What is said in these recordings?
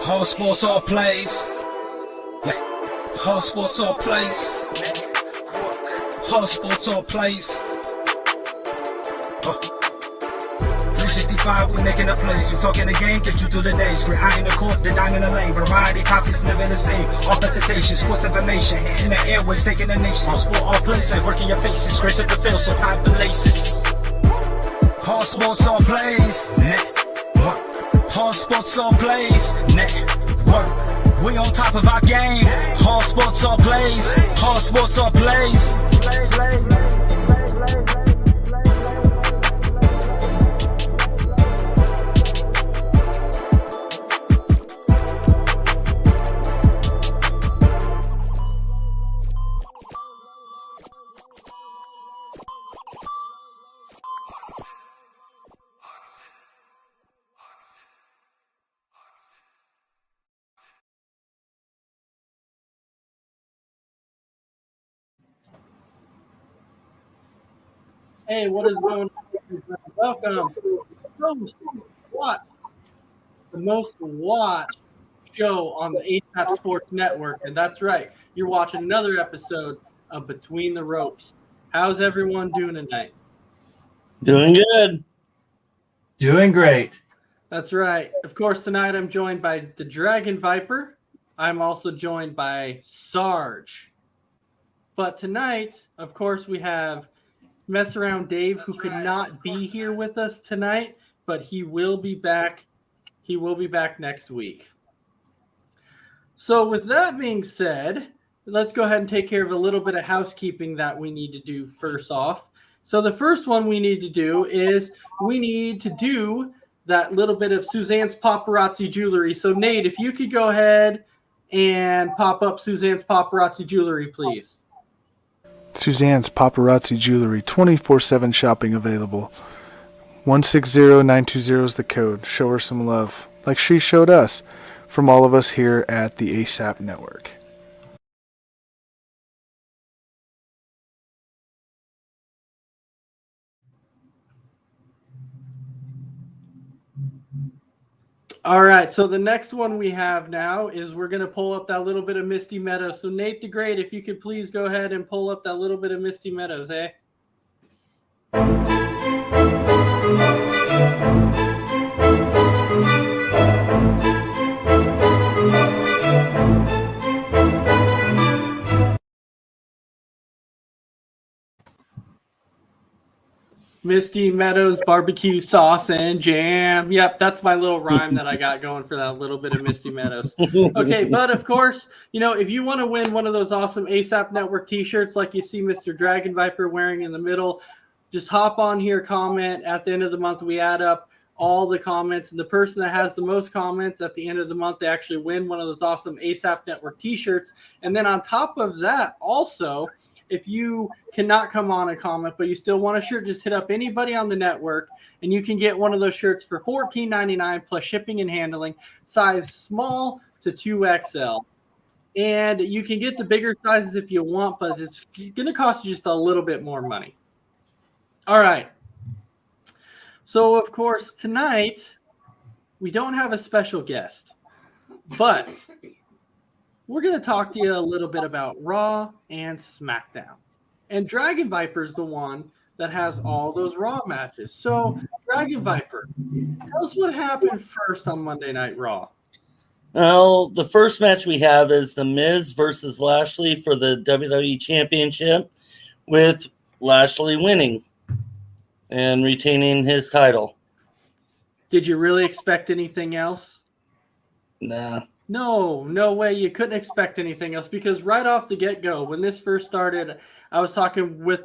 All sports, all plays. Yeah. All sports, all plays. All sports, all plays. 365, we making a plays. You talking the game, get you through the days. We're high in the court, the dime in the lane. Variety, topics, living the same. All presentation, sports information. In the airways, taking the nation. All sport, all plays. Like working your faces. Grace up the field, so tie the laces. All sports, all plays. Network. All sports, all plays. Network. We on top of our game. All sports, all plays. All sports, all plays. Hey, what is going on? Welcome to the most watched show on the ASAP Sports Network. And that's right, you're watching another episode of Between the Ropes. How's everyone doing tonight? Doing good. Doing great. That's right. Of course, tonight I'm joined by the Dragon Viper. I'm also joined by Sarge. But tonight, of course, we have Mess Around Dave, who could not be here with us tonight, but he will be back. He will be back next week. So with that being said, let's go ahead and take care of a little bit of housekeeping that we need to do first off. So the first one we need to do is we need to do that little bit of Suzanne's Paparazzi Jewelry. So Nate, if you could go ahead and pop up Suzanne's Paparazzi Jewelry, please. Suzanne's Paparazzi Jewelry, 24/7 shopping available. 160920 is the code. Show her some love, like she showed us, from all of us here at the ASAP Network. All right, so the next one we have now is we're going to pull up that little bit of Misty Meadows. So Nate the Great, if you could please go ahead and pull up that little bit of Misty Meadows, eh? Misty Meadows barbecue sauce and jam. Yep, that's my little rhyme that I got going for that little bit of Misty Meadows. Okay, but of course, you know, if you want to win one of those awesome ASAP Network t-shirts like you see Mr. Dragon Viper wearing in the middle, just hop on here, comment. At the end of the month, we add up all the comments, and the person that has the most comments at the end of the month, they actually win one of those awesome ASAP Network t-shirts. And then on top of that, also, if you cannot come on a comment, but you still want a shirt, just hit up anybody on the network, and you can get one of those shirts for $14.99 plus shipping and handling, size small to 2XL. And you can get the bigger sizes if you want, but it's going to cost you just a little bit more money. All right. So, of course, tonight, we don't have a special guest, but we're going to talk to you a little bit about Raw and SmackDown. And Dragon Viper is the one that has all those Raw matches. So, Dragon Viper, tell us what happened first on Monday Night Raw. Well, the first match we have is The Miz versus Lashley for the WWE Championship, with Lashley winning and retaining his title. Did you really expect anything else? Nah. No way. You couldn't expect anything else, because right off the get-go, when this first started, I was talking with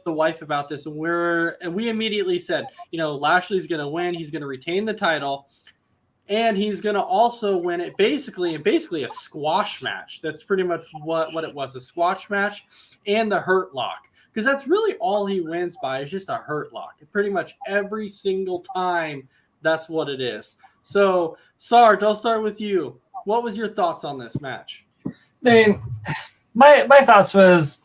the wife about this, and we immediately said, you know, Lashley's going to win. He's going to retain the title, and he's going to also win it basically a squash match. That's pretty much what it was, a squash match and the Hurt Lock, because that's really all he wins by, is just a Hurt Lock. Pretty much every single time, that's what it is. So, Sarge, I'll start with you. What was your thoughts on this match? I mean, my thoughts was,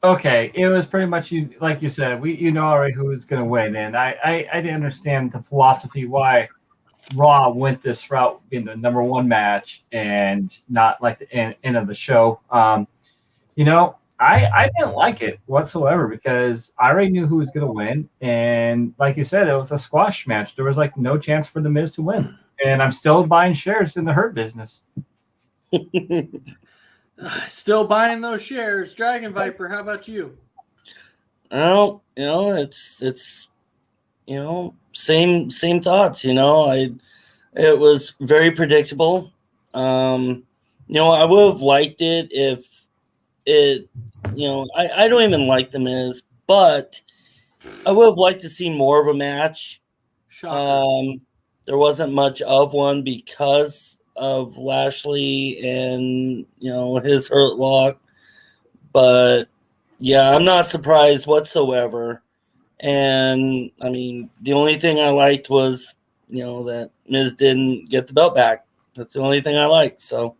okay, it was pretty much, like you said, you know already who was going to win, and I didn't understand the philosophy why Raw went this route in the number one match and not like the end of the show. You know, I didn't like it whatsoever because I already knew who was going to win. And like you said, it was a squash match. There was like no chance for The Miz to win. And I'm still buying shares in the Hurt business. Still buying those shares. Dragon Viper, how about you? Well, you know, it's you know, same thoughts, you know. It was very predictable. You know, I would have liked it if it, you know, I don't even like The Miz, but I would have liked to see more of a match. Shocker. There wasn't much of one because of Lashley and, you know, his hurt lock. But yeah, I'm not surprised whatsoever. And I mean, the only thing I liked was, you know, that Miz didn't get the belt back. That's the only thing I liked. So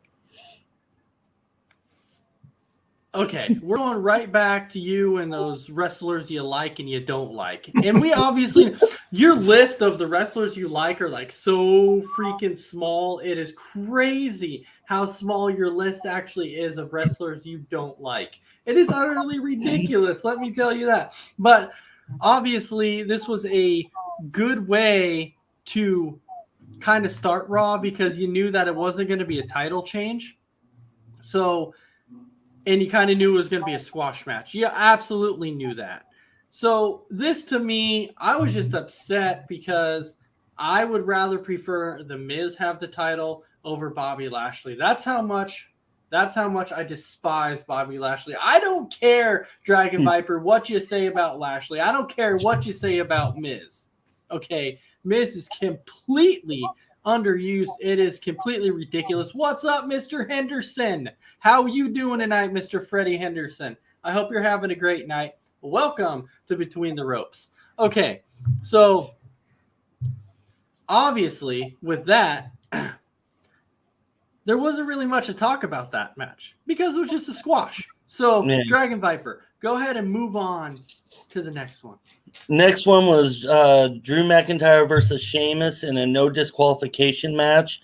Okay, we're going right back to you and those wrestlers you like and you don't like. And we obviously, your list of the wrestlers you like are like so freaking small. It is crazy how small your list actually is of wrestlers you don't like. It is utterly ridiculous, let me tell you that. But obviously, this was a good way to kind of start Raw because you knew that it wasn't going to be a title change. So, and you kind of knew it was going to be a squash match. You absolutely knew that. So this to me, I was just upset because I would rather prefer The Miz have the title over Bobby Lashley. That's how much I despise Bobby Lashley. I don't care, Dragon Viper, what you say about Lashley. I don't care what you say about Miz. Okay, Miz is completely underused. It is completely ridiculous. What's up, Mr. Henderson? How you doing tonight, Mr. Freddie Henderson? I hope you're having a great night. Welcome to Between the Ropes. Okay, so obviously with that, there wasn't really much to talk about that match because it was just a squash. So, yeah. Dragon Viper, go ahead and move on to the next one. Next one was Drew McIntyre versus Sheamus in a no disqualification match.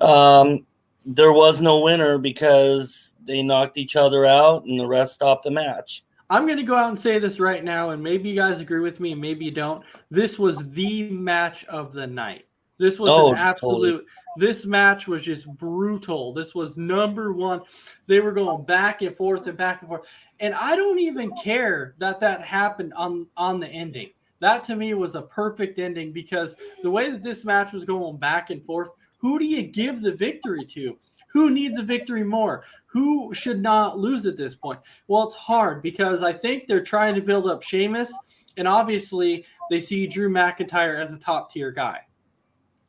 There was no winner because they knocked each other out and the ref stopped the match. I'm going to go out and say this right now, and maybe you guys agree with me and maybe you don't. This was the match of the night. This was an absolute totally. This match was just brutal. This was number one. They were going back and forth and back and forth. And I don't even care that happened on the ending. That to me was a perfect ending because the way that this match was going back and forth, who do you give the victory to? Who needs a victory more? Who should not lose at this point? Well, it's hard because I think they're trying to build up Sheamus, and obviously they see Drew McIntyre as a top-tier guy.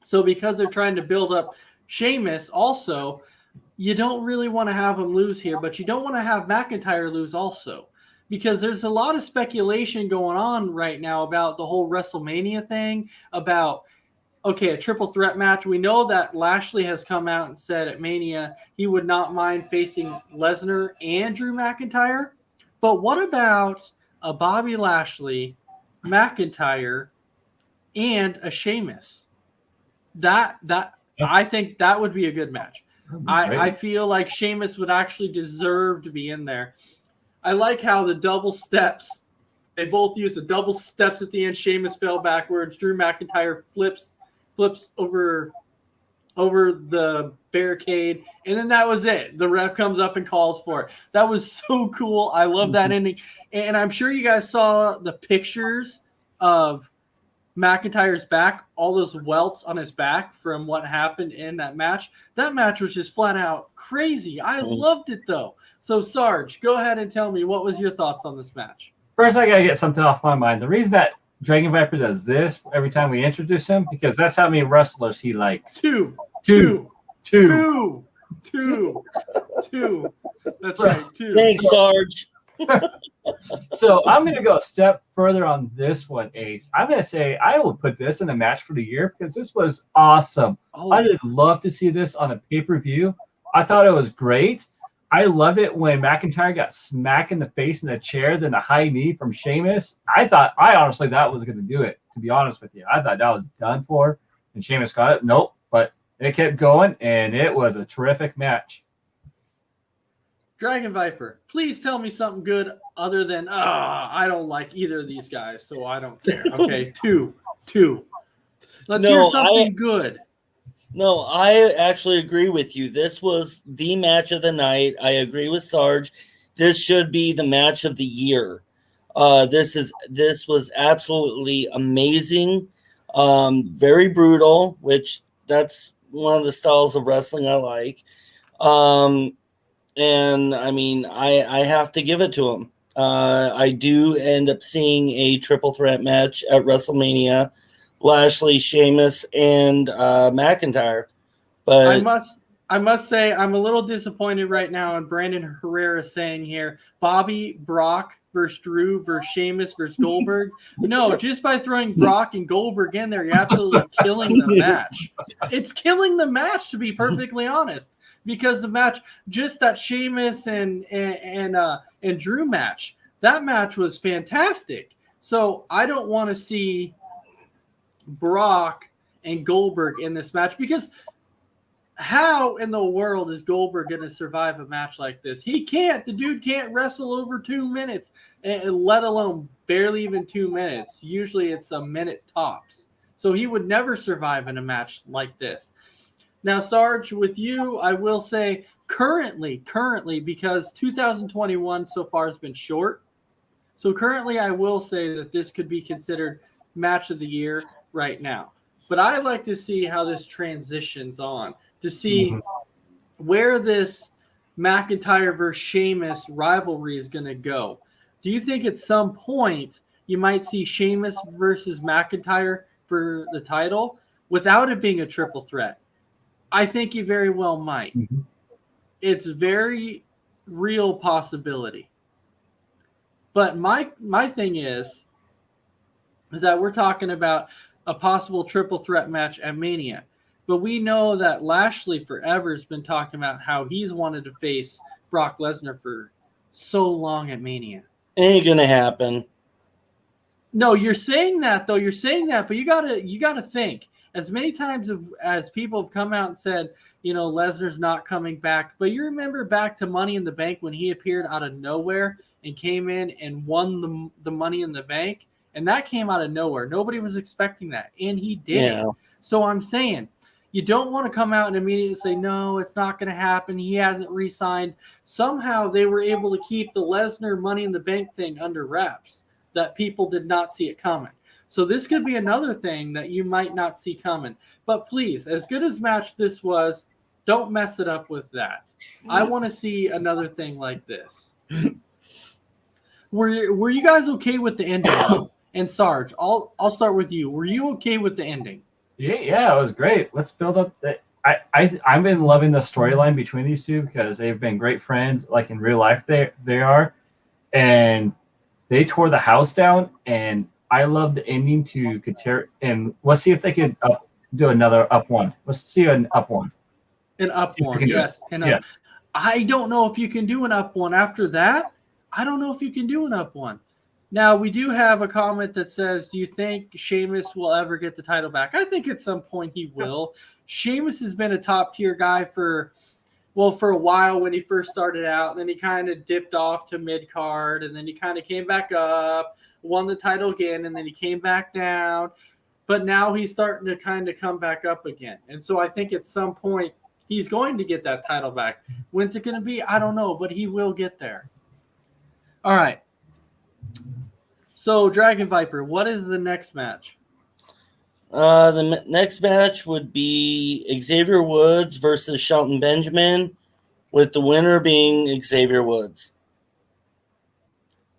So because they're trying to build up Sheamus also, you don't really want to have him lose here, but you don't want to have McIntyre lose also because there's a lot of speculation going on right now about the whole WrestleMania thing, about, okay, a triple threat match. We know that Lashley has come out and said at Mania he would not mind facing Lesnar and Drew McIntyre, but what about a Bobby Lashley, McIntyre, and a Sheamus? That I think that would be a good match. I feel like Sheamus would actually deserve to be in there. I like how the double steps, they both use the double steps at the end. Sheamus fell backwards. Drew McIntyre flips over the barricade, and then that was it. The ref comes up and calls for it. That was so cool. I love that ending. And I'm sure you guys saw the pictures of McIntyre's back, all those welts on his back from what happened in that match. That match was just flat out crazy. I loved it though. So Sarge, go ahead and tell me, what was your thoughts on this match? First, I got to get something off my mind. The reason that Dragon Viper does this every time we introduce him, because that's how many wrestlers he likes. Two. That's right, two. Thanks, Sarge. So I'm going to go a step further on this one, Ace. I'm going to say I will put this in a match for the year because this was awesome. I would love to see this on a pay-per-view. I thought it was great. I loved it when McIntyre got smacked in the face in the chair, then a high knee from Sheamus. I honestly thought was going to do it, to be honest with you. I thought that was done for. And Sheamus got it. Nope. But it kept going, and it was a terrific match. Dragon Viper, please tell me something good other than I don't like either of these guys, so I don't care. Okay, two. Let's hear something good. No, I actually agree with you. This was the match of the night. I agree with Sarge. This should be the match of the year. This was absolutely amazing. Very brutal, which that's one of the styles of wrestling I like. And I mean, I have to give it to him. I do end up seeing a triple threat match at WrestleMania. Lashley, Sheamus, and McIntyre. But I must say I'm a little disappointed right now in Brandon Herrera saying here Bobby Brock versus Drew versus Sheamus versus Goldberg. No, just by throwing Brock and Goldberg in there, you're absolutely killing the match. It's killing the match, to be perfectly honest, because the match, just that Sheamus and Drew match, that match was fantastic. So I don't want to see Brock and Goldberg in this match, because how in the world is Goldberg going to survive a match like this? He can't. The dude can't wrestle over 2 minutes, let alone barely even 2 minutes. Usually it's a minute tops. So he would never survive in a match like this. Now, Sarge, with you, I will say currently, because 2021 so far has been short. So currently I will say that this could be considered match of the year right now. But I like to see how this transitions on, to see where this McIntyre versus Sheamus rivalry is going to go. Do you think at some point you might see Sheamus versus McIntyre for the title without it being a triple threat? I think you very well might. It's a very real possibility. But my thing is that we're talking about a possible triple threat match at Mania. But we know that Lashley forever has been talking about how he's wanted to face Brock Lesnar for so long at Mania. Ain't gonna happen. No, you're saying that though. You're saying that, but you gotta think. As many times as people have come out and said, you know, Lesnar's not coming back. But you remember back to Money in the Bank when he appeared out of nowhere and came in and won the Money in the Bank? And that came out of nowhere. Nobody was expecting that. And he did it. So I'm saying, you don't want to come out and immediately say, no, it's not going to happen. He hasn't re-signed. Somehow they were able to keep the Lesnar Money in the Bank thing under wraps, that people did not see it coming. So this could be another thing that you might not see coming. But please, as good as match this was, don't mess it up with that. I want to see another thing like this. Were you guys okay with the ending? And Sarge, I'll start with you. Were you okay with the ending? Yeah, it was great. Let's build up that. I've been loving the storyline between these two because they've been great friends. Like in real life, they are, and they tore the house down. And I love the ending to Kater. And let's see if they could do another up one. Let's see an up one. An up one, yes. I don't know if you can do an up one after that. I don't know if you can do an up one. Now, we do have a comment that says, do you think Sheamus will ever get the title back? I think at some point he will. Sheamus has been a top-tier guy for a while when he first started out. And then he kind of dipped off to mid-card, and then he kind of came back up, won the title again, and then he came back down. But now he's starting to kind of come back up again. And so I think at some point he's going to get that title back. When's it going to be? I don't know, but he will get there. All right. So, Dragon Viper, what is the next match? The next match would be Xavier Woods versus Shelton Benjamin, with the winner being Xavier Woods.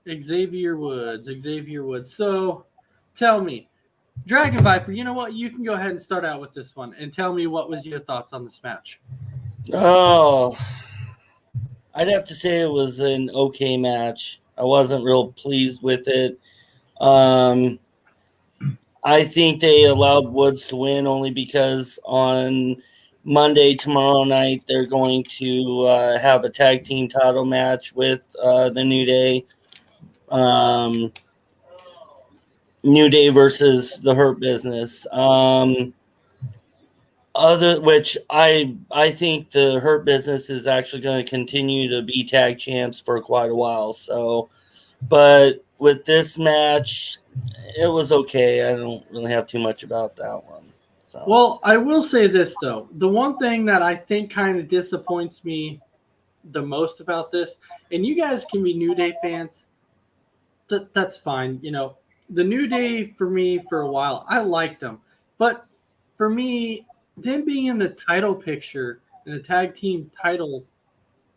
Xavier Woods. So, tell me, Dragon Viper, you know what? You can go ahead and start out with this one and tell me what was your thoughts on this match. Oh, I'd have to say it was an okay match. I wasn't real pleased with it. I think they allowed Woods to win only because on Monday, tomorrow night, they're going to have a tag team title match with the New Day. New Day versus the Hurt Business. Which I think the Hurt Business is actually going to continue to be tag champs for quite a while. So, but with this match, it was okay. I don't really have too much about that one. So. Well, I will say this though. The one thing that I think kind of disappoints me the most about this, and you guys can be New Day fans, that's fine. You know, the New Day for me for a while, I liked them. But for me, them being in the title picture, in the tag team title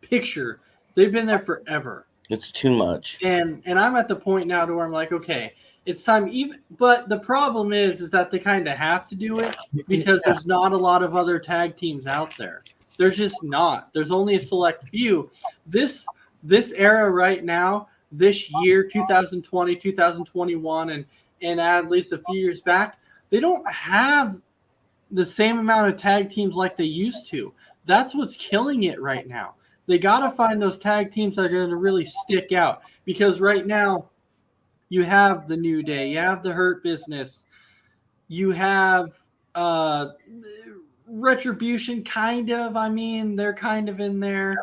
picture, they've been there forever. It's too much. And I'm at the point now to where I'm like, okay, it's time. But the problem is that they kind of have to do it because there's not a lot of other tag teams out there. There's just not. There's only a select few. This era right now, this year, 2020, 2021, and at least a few years back, they don't have the same amount of tag teams like they used to. That's what's killing it right now. They got to find those tag teams that are going to really stick out because right now you have the New Day, you have the Hurt Business, you have Retribution, kind of. I mean, they're kind of in there.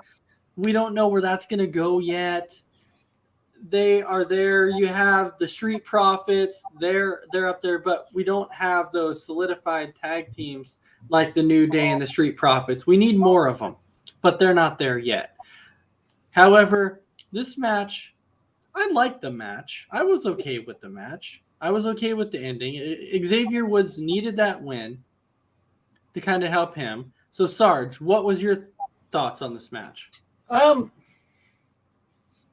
We don't know where that's going to go yet. They are there. You have the Street Profits. They're up there, but we don't have those solidified tag teams like the New Day and the Street Profits. We need more of them, but they're not there yet. However, this match, I liked the match. I was okay with the match. I was okay with the ending. Xavier Woods needed that win to kind of help him. So, Sarge, what was your thoughts on this match?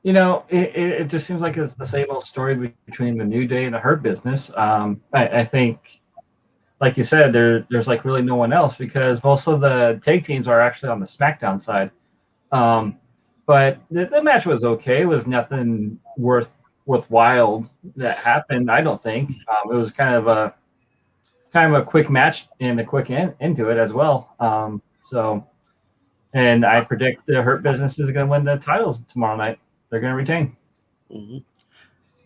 You know, it just seems like it's the same old story between the New Day and the Hurt Business. I think, like you said, there's like really no one else because most of the tag teams are actually on the SmackDown side. But the match was okay. It was nothing worthwhile that happened, I don't think. It was kind of a quick match and a quick end to it as well. And I predict the Hurt Business is going to win the titles tomorrow night. They're going to retain. Mm-hmm.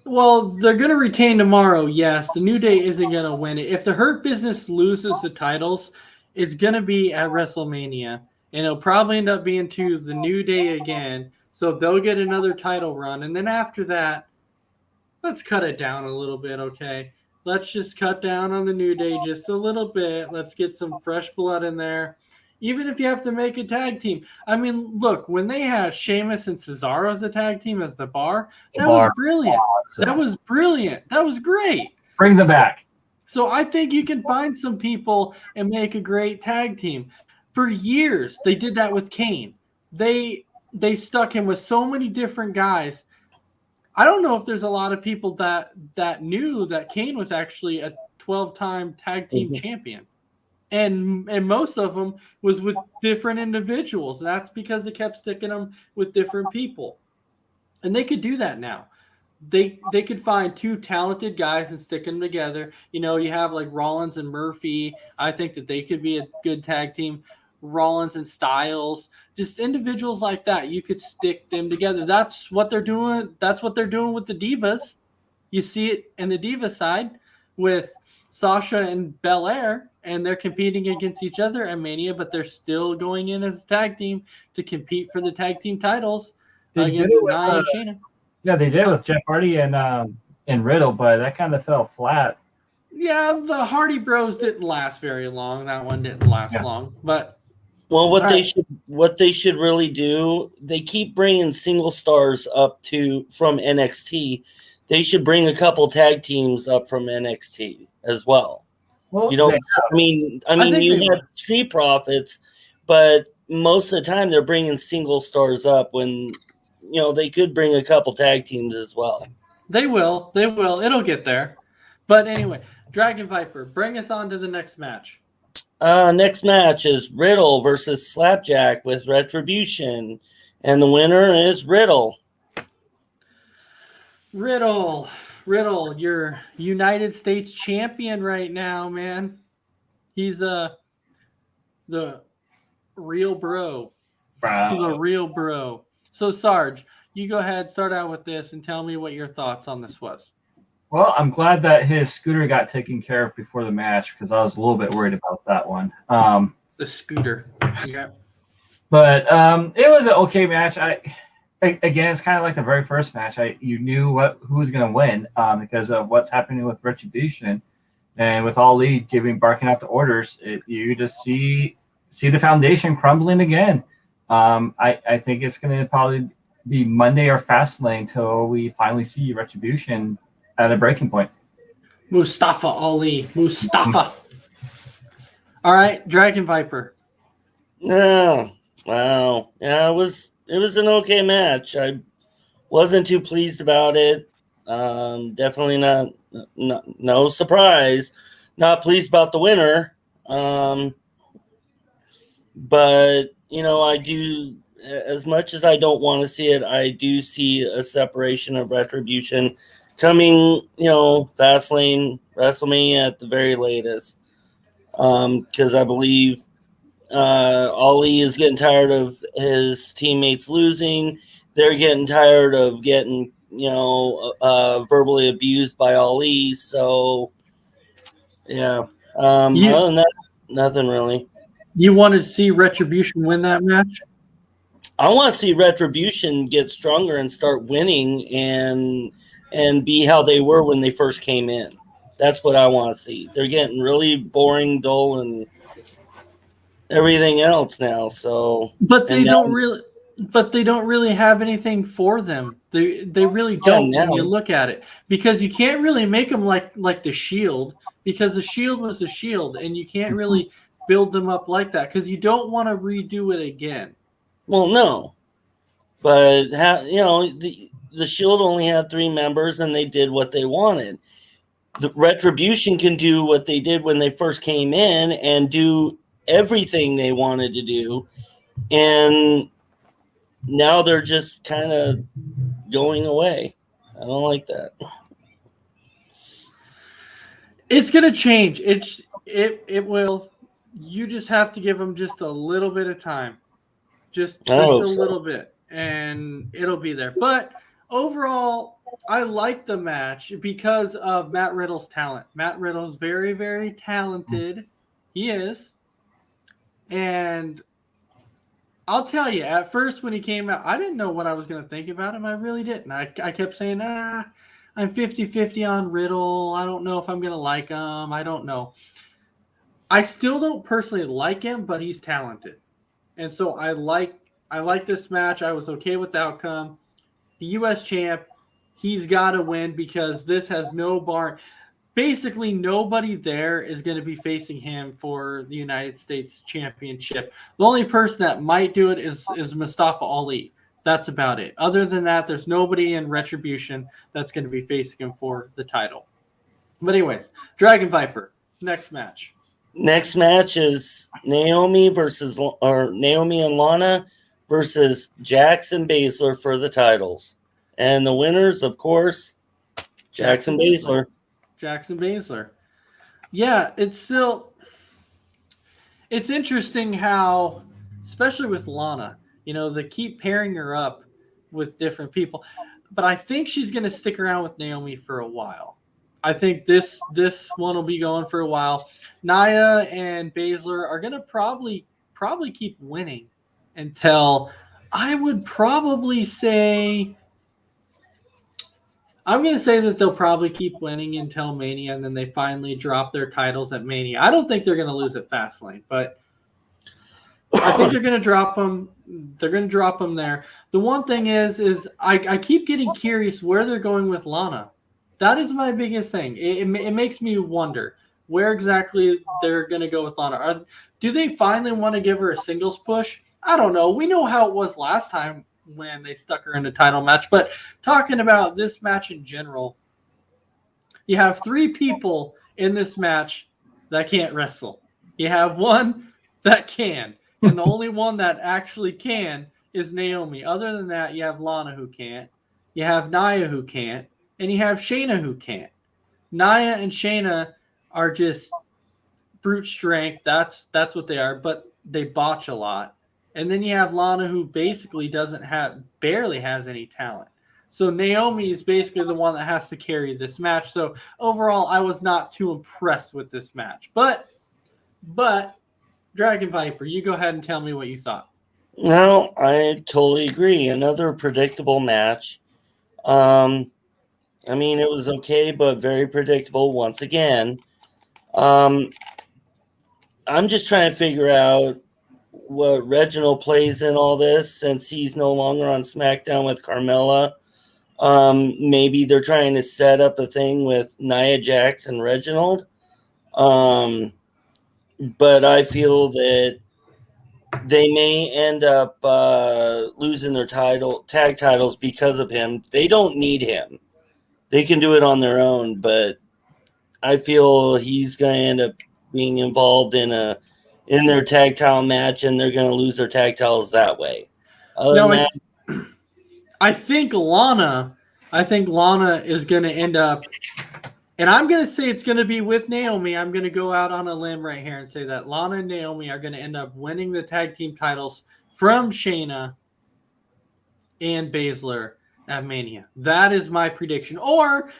Well, they're going to retain tomorrow, yes. The New Day isn't going to win it. If the Hurt Business loses the titles, it's going to be at WrestleMania. And it'll probably end up being to the New Day again. So they'll get another title run. And then after that, let's cut it down a little bit, okay? Let's just cut down on the New Day just a little bit. Let's get some fresh blood in there. Even if you have to make a tag team. I mean, look, when they had Sheamus and Cesaro as a tag team as the Bar, that was brilliant. Awesome. That was brilliant. That was great. Bring them back. So I think you can find some people and make a great tag team. For years, they did that with Kane. They stuck him with so many different guys. I don't know if there's a lot of people that knew that Kane was actually a 12-time tag team champion. And most of them was with different individuals. And that's because they kept sticking them with different people. And they could do that now. They could find two talented guys and stick them together. You know, you have like Rollins and Murphy. I think that they could be a good tag team. Rollins and Styles, just individuals like that. You could stick them together. That's what they're doing. That's what they're doing with the Divas. You see it in the Diva side with Sasha and Belair, and they're competing against each other at Mania, but they're still going in as a tag team to compete for the tag team titles against Nia and Shayna. Yeah, they did with Jeff Hardy and Riddle, but that kind of fell flat. Yeah, the Hardy Bros didn't last very long. That one didn't last long, but. Well, what they should really do, they keep bringing single stars up from NXT. They should bring a couple tag teams up from NXT as well. Well, you know, I mean, you have Street Profits, but most of the time they're bringing single stars up when, you know, they could bring a couple tag teams as well. They will. It'll get there. But anyway, Dragon Viper, bring us on to the next match. Next match is Riddle versus Slapjack with Retribution, and the winner is Riddle. Riddle, you're United States champion right now, man. He's the real bro. He's a real bro. So Sarge, you go ahead, start out with this, and tell me what your thoughts on this was. Well, I'm glad that his scooter got taken care of before the match because I was a little bit worried about that one. The scooter. Yeah. But it was an okay match. Again, it's kind of like the very first match. You knew who was going to win because of what's happening with Retribution, and with Ali barking out the orders. You just see the foundation crumbling again. I think it's going to probably be Monday or Fastlane till we finally see Retribution at a breaking point. Mustafa Ali. Mustafa. All right, Dragon Viper. No. Wow. Yeah, it was an okay match. I wasn't too pleased about it. Definitely not no surprise. Not pleased about the winner. But I do, as much as I don't want to see it, I do see a separation of Retribution coming, Fastlane, WrestleMania at the very latest. Because I believe Ali is getting tired of his teammates losing. They're getting tired of getting, verbally abused by Ali. So, yeah. Other than that, nothing really. You wanted to see Retribution win that match? I want to see Retribution get stronger and start winning and be how they were when they first came in. That's what I want to see. They're getting really boring, dull, and everything else now. So, but they don't really have anything for them. They really don't when you look at it, because you can't really make them like the Shield, because the Shield was the Shield, and you can't really build them up like that because you don't want to redo it again. Well, no, but the Shield only had 3 members, and they did what they wanted. The Retribution can do what they did when they first came in and do everything they wanted to do, and now they're just kind of going away. I don't like that. It's gonna change. It will. You just have to give them just a little bit of time, just a little bit, and it'll be there. But overall, I like the match because of Matt Riddle's talent. Matt Riddle's very, very talented. He is. And I'll tell you, at first when he came out, I didn't know what I was going to think about him. I really didn't. I kept saying, I'm 50-50 on Riddle. I don't know if I'm going to like him. I don't know. I still don't personally like him, but he's talented. And so I like this match. I was okay with the outcome. The U.S. champ, he's got to win because this has no bar. Basically, nobody there is going to be facing him for the United States Championship. The only person that might do it is Mustafa Ali. That's about it. Other than that, there's nobody in Retribution that's going to be facing him for the title. But anyways, Dragon Viper, next match. Next match is Naomi and Lana versus Jackson Baszler for the titles. And the winners, of course, Jackson Baszler. Jackson Baszler. Yeah, it's interesting how, especially with Lana, they keep pairing her up with different people. But I think she's going to stick around with Naomi for a while. I think this one will be going for a while. Nia and Baszler are going to probably keep winning until, I would probably say, I'm going to say that they'll probably keep winning until Mania, and then they finally drop their titles at Mania. I don't think they're going to lose at Fastlane, but I think they're going to drop them. They're going to drop them there. The one thing is I keep getting curious where they're going with Lana. That is my biggest thing. It makes me wonder where exactly they're going to go with Lana. Do they finally want to give her a singles push? I don't know. We know how it was last time when they stuck her in a title match. But talking about this match in general, you have 3 people in this match that can't wrestle. You have one that can, and the only one that actually can is Naomi. Other than that, you have Lana who can't. You have Nia who can't. And you have Shayna who can't. Nia and Shayna are just brute strength. That's what they are, but they botch a lot. And then you have Lana who basically barely has any talent. So Naomi is basically the one that has to carry this match. So overall, I was not too impressed with this match. But Dragon Viper, you go ahead and tell me what you thought. No, I totally agree. Another predictable match. I mean, it was okay, but very predictable once again. I'm just trying to figure out what Reginald plays in all this since he's no longer on SmackDown with Carmella. Maybe they're trying to set up a thing with Nia Jax and Reginald. But I feel that they may end up losing their tag titles because of him. They don't need him. They can do it on their own, but I feel he's going to end up being involved in their tag title match, and they're going to lose their tag titles that way. I think Lana is going to end up, and I'm going to say it's going to be with Naomi. I'm going to go out on a limb right here and say that Lana and Naomi are going to end up winning the tag team titles from Shayna and Baszler at Mania. That is my prediction. Or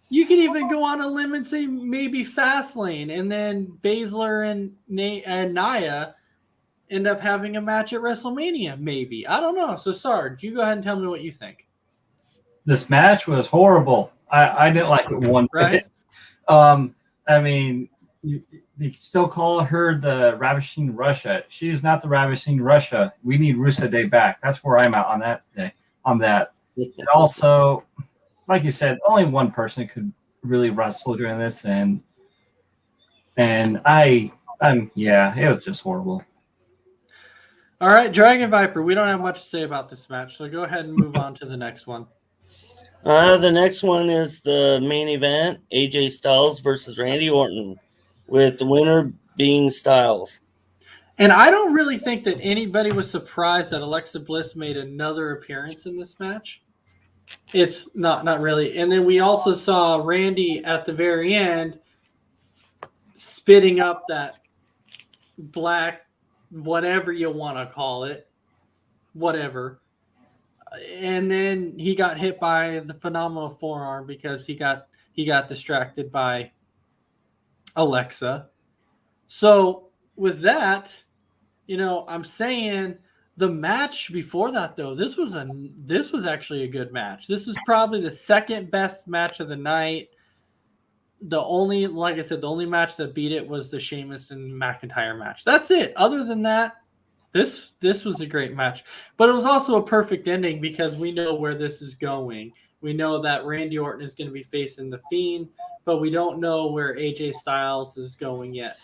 you can even go on a limb and say maybe Fastlane, and then Baszler and Nia end up having a match at WrestleMania, maybe. I don't know. So, Sarge, you go ahead and tell me what you think. This match was horrible. I didn't like it one bit. Right? I mean, you still call her the Ravishing Russia. She is not the Ravishing Russia. We need Rusev Day back. That's where I'm at on that day. On that. And also, like you said, only one person could really wrestle during this, and it was just horrible. All right, Dragon Viper, we don't have much to say about this match, so go ahead and move on to the next one. The next one is the main event, AJ Styles versus Randy Orton, with the winner being Styles. And I don't really think that anybody was surprised that Alexa Bliss made another appearance in this match. It's not really. And then we also saw Randy at the very end spitting up that black, whatever you want to call it, whatever. And then he got hit by the phenomenal forearm because he got distracted by Alexa. So with that, I'm saying the match before that, though, this was actually a good match. This is probably the second best match of the night. Like I said, the only match that beat it was the Sheamus and McIntyre match. That's it. Other than that, this was a great match. But it was also a perfect ending because we know where this is going. We know that Randy Orton is going to be facing The Fiend, but we don't know where AJ Styles is going yet.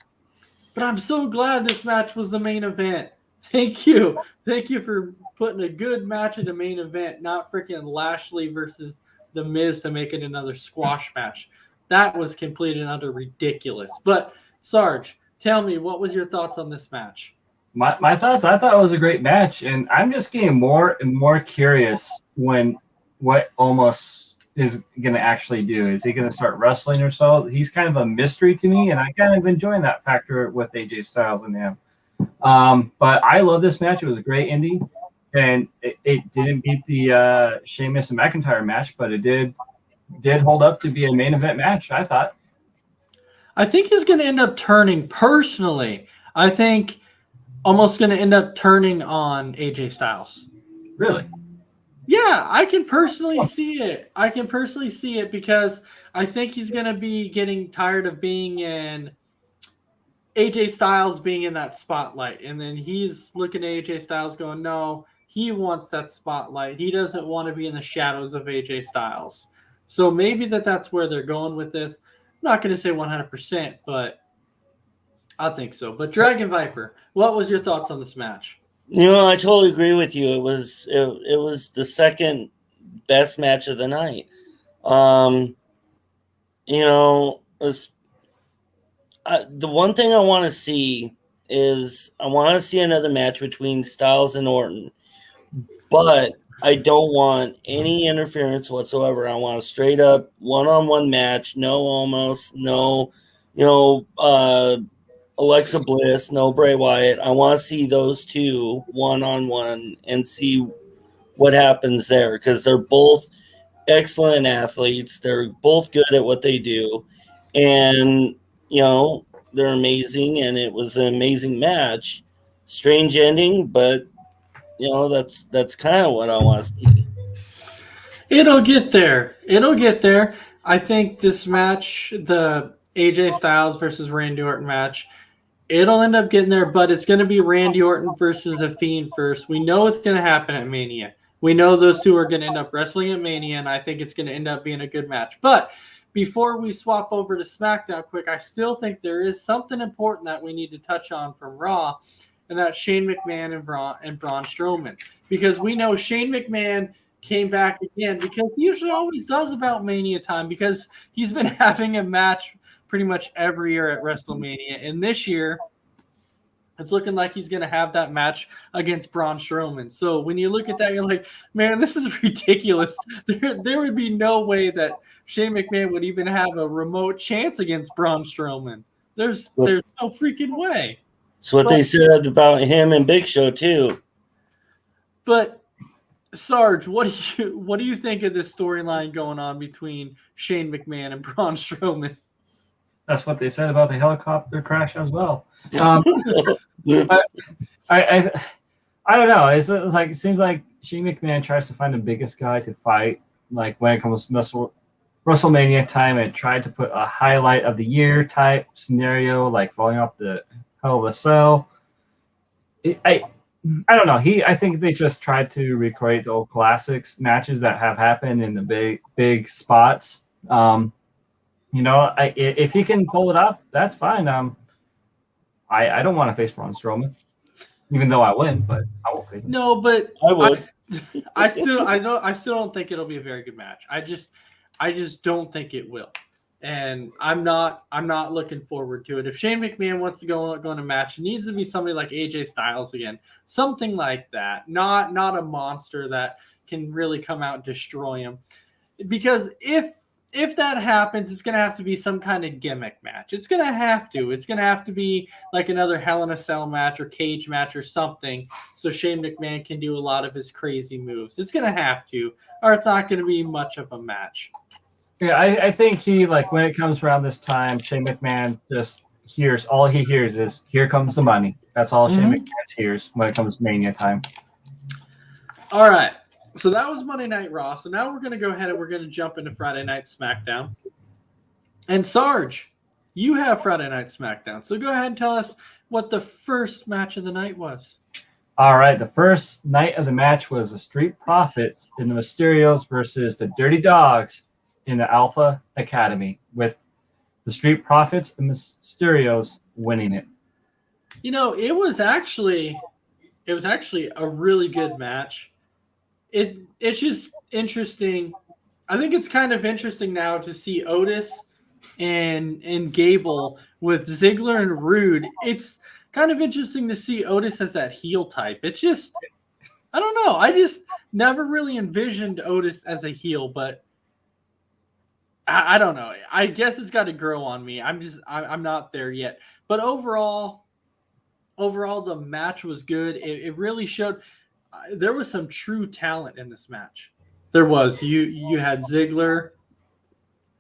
But I'm so glad this match was the main event. Thank you. Thank you for putting a good match in the main event, not freaking Lashley versus The Miz to make it another squash match. That was complete and utter ridiculous. But, Sarge, tell me, what was your thoughts on this match? My thoughts, I thought it was a great match, and I'm just getting more and more curious what Omos is going to actually do. Is he going to start wrestling or so? He's kind of a mystery to me, and I kind of enjoying that factor with AJ Styles and him. But I love this match. It was a great ending, and it didn't beat the Sheamus and McIntyre match, but it did hold up to be a main event match, I thought. I think he's going to end up turning, personally. I think almost going to end up turning on AJ Styles. Really? Yeah, I can personally see it. I can personally see it because I think he's going to be getting tired of being in AJ Styles being in that spotlight. And then he's looking at AJ Styles going, no, he wants that spotlight. He doesn't want to be in the shadows of AJ Styles. So maybe that's where they're going with this. I'm not going to say 100%, but I think so. But Dragon Viper, what was your thoughts on this match? I totally agree with you. It was the second best match of the night. The one thing I want to see is I want to see another match between Styles and Orton, but I don't want any interference whatsoever. I want a straight up one-on-one match. No Omos, no, Alexa Bliss, no Bray Wyatt. I want to see those two one-on-one and see what happens there because they're both excellent athletes. They're both good at what they do, and they're amazing. And it was an amazing match. Strange ending, but that's kind of what I want to see. It'll get there. It'll get there. I think this match, the AJ Styles versus Randy Orton match, it'll end up getting there, but it's going to be Randy Orton versus The Fiend first. We know it's going to happen at Mania. We know those two are going to end up wrestling at Mania, and I think it's going to end up being a good match. But before we swap over to SmackDown quick, I still think there is something important that we need to touch on from Raw, and that's Shane McMahon and Braun Strowman. Because we know Shane McMahon came back again because he usually always does about Mania time because he's been having a match pretty much every year at WrestleMania. And this year, it's looking like he's going to have that match against Braun Strowman. So when you look at that, you're like, man, this is ridiculous. There would be no way that Shane McMahon would even have a remote chance against Braun Strowman. There's no freaking way. That's what they said about him and Big Show too. But Sarge, what do you think of this storyline going on between Shane McMahon and Braun Strowman? That's what they said about the helicopter crash as well. I don't know. It's like it seems like Shane McMahon tries to find the biggest guy to fight. Like when it comes to WrestleMania time, and tried to put a highlight of the year type scenario, like falling off the Hell of a Cell. I don't know. I think they just tried to recreate the old classics matches that have happened in the big spots. If he can pull it off, that's fine. I don't want to face Braun Strowman, even though I win, but I won't face him. No, but I would. I still don't think it'll be a very good match. I just don't think it will. And I'm not looking forward to it. If Shane McMahon wants to go in a match, it needs to be somebody like AJ Styles again. Something like that. Not a monster that can really come out and destroy him. Because if that happens, it's going to have to be some kind of gimmick match. It's going to have to. It's going to have to be like another Hell in a Cell match or cage match or something so Shane McMahon can do a lot of his crazy moves. It's going to have to, or it's not going to be much of a match. Yeah, I think when it comes around this time, Shane McMahon just hears, all he hears is, here comes the money. That's all Shane McMahon hears when it comes to Mania time. All right. So that was Monday Night Raw. So now we're going to go ahead and we're going to jump into Friday Night SmackDown. And Sarge, you have Friday Night SmackDown. So go ahead and tell us what the first match of the night was. All right. The first night of the match was the Street Profits in the Mysterios versus the Dirty Dogs in the Alpha Academy, with the Street Profits and Mysterios winning it. It was actually a really good match. It's just interesting. I think it's kind of interesting now to see Otis and Gable with Ziggler and Rude. It's kind of interesting to see Otis as that heel type. It's just, I don't know. I just never really envisioned Otis as a heel, but I don't know. I guess it's got to grow on me. I'm not there yet. But overall, the match was good. It really showed there was some true talent in this match. There was. You had Ziggler.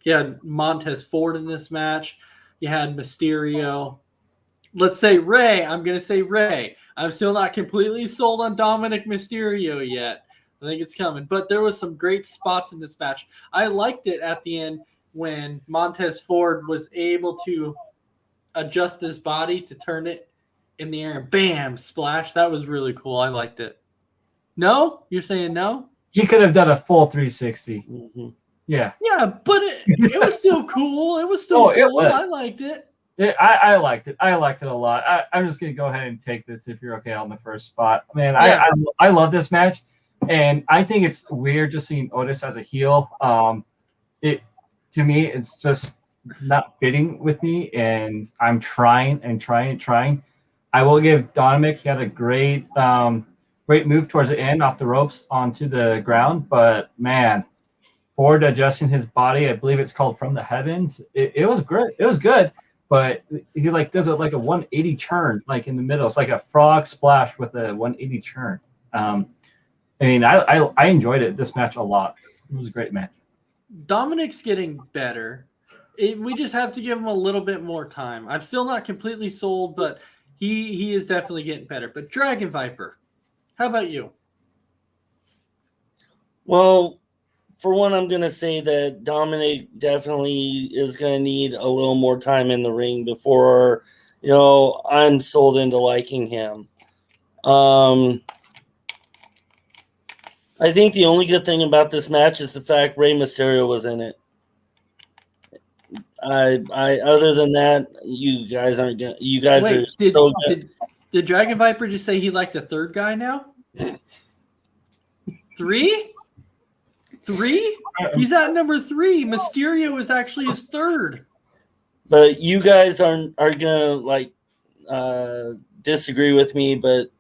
You had Montez Ford in this match. You had Mysterio. Let's say Rey. I'm going to say Rey. I'm still not completely sold on Dominic Mysterio yet. I think it's coming. But there was some great spots in this match. I liked it at the end when Montez Ford was able to adjust his body to turn it in the air and bam, splash. That was really cool. I liked it. No? You're saying no? He could have done a full 360. Mm-hmm. Yeah. Yeah, but it was still cool. It was still cool. It was. I liked it. Yeah, I liked it. I liked it a lot. I'm just going to go ahead and take this if you're okay on the first spot. Man, yeah. I love this match. And I think it's weird just seeing Otis as a heel. To me, it's just not fitting with me, and I'm trying. I will give Dominic, he had a great move towards the end off the ropes onto the ground, but man, Ford adjusting his body, I believe it's called From the Heavens. It was great. It was good, but he does it like a 180 turn, like in the middle. It's like a frog splash with a 180 turn. I enjoyed this match a lot. It was a great match. Dominic's getting better. We just have to give him a little bit more time. I'm still not completely sold, but he is definitely getting better. But Dragon Viper, how about you? Well, for one, I'm going to say that Dominic definitely is going to need a little more time in the ring before, I'm sold into liking him. I think the only good thing about this match is the fact Rey Mysterio was in it. I other than that, you guys aren't gonna. You guys Wait, are so good. did Dragon Viper just say he liked the third guy now? Three? He's at number 3. Mysterio is actually his third. But you guys are gonna disagree with me, but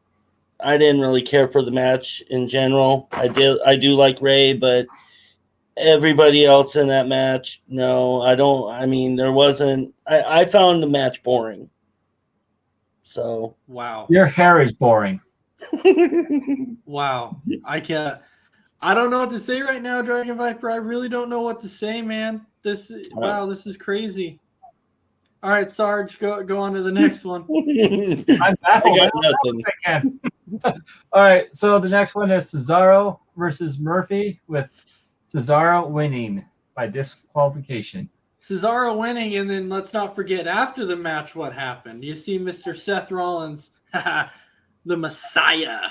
I didn't really care for the match in general. I do like Ray, but everybody else in that match, no, I don't. I mean, there wasn't. I found the match boring. So Wow. Your hair is boring. Wow. I don't know what to say right now, Dragon Viper. I really don't know what to say, man. This is crazy. All right, Sarge, go on to the next one. I'm baffled. I got I don't know nothing. if I can. All right, so the next one is Cesaro versus Murphy, with Cesaro winning by disqualification. Cesaro winning, and then let's not forget after the match what happened. You see Mr. Seth Rollins, the Messiah.